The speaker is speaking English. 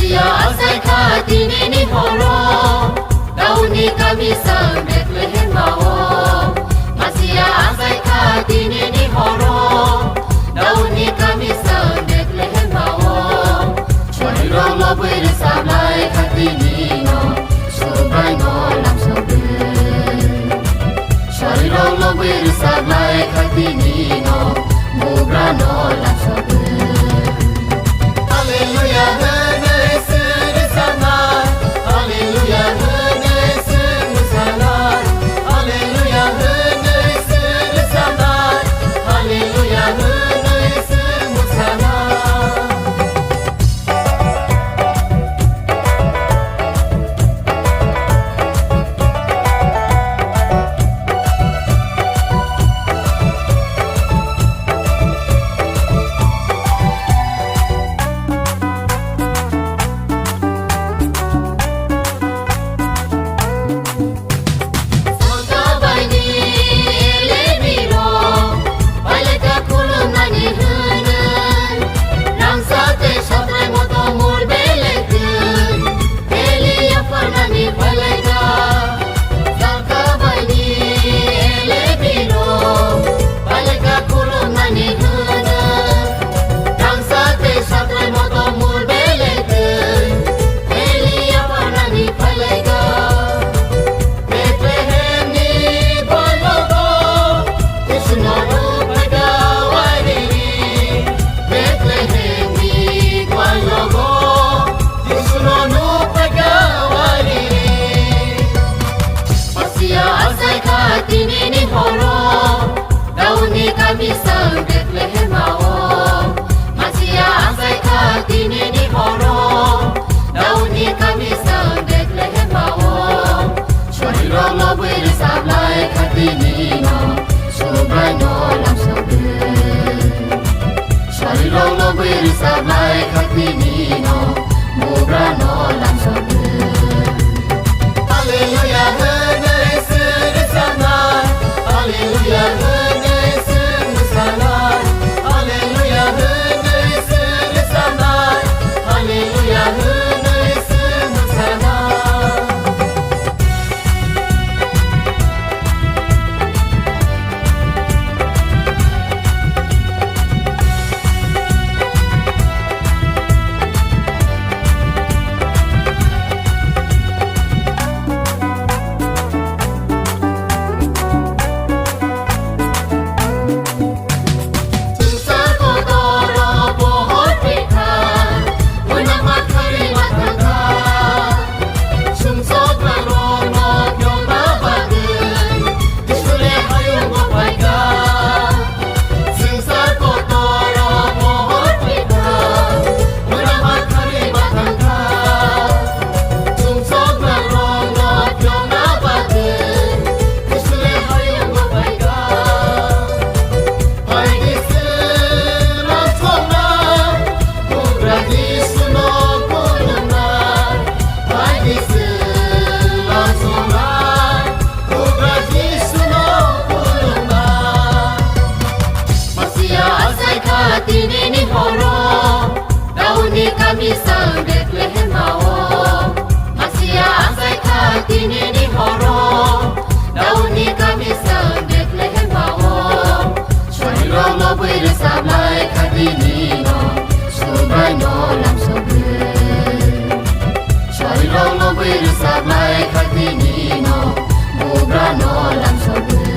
Masia asai katini ni horo Dauni kami sang Bethlehem bawo Masia asai katini ni horo Dauni kami sang Bethlehem bawo Chori rong lo bui sablai katini no Sobrai no lam sobe Chori rong lo bui sablai katini no Mubra no lam sobe Hallelujah Kami sang Bethlehem bawo Masia asai katini ni horo Dauni kami sang Bethlehem bawo Chori rong lo bui sablai katini no Sobrai no lam sobe Chori rong lo bui sablai katini no Mubra no lam sobe Hallelujah henai suri sana Hallelujah Kami sang Bethlehem bawo Masia asai katini ni horo Dauni kami sang Bethlehem bawo Chori rong lo bui sablai katini no Sobrai no lam sobe Chori rong lo bui sablai katini no Mubra no lam sobe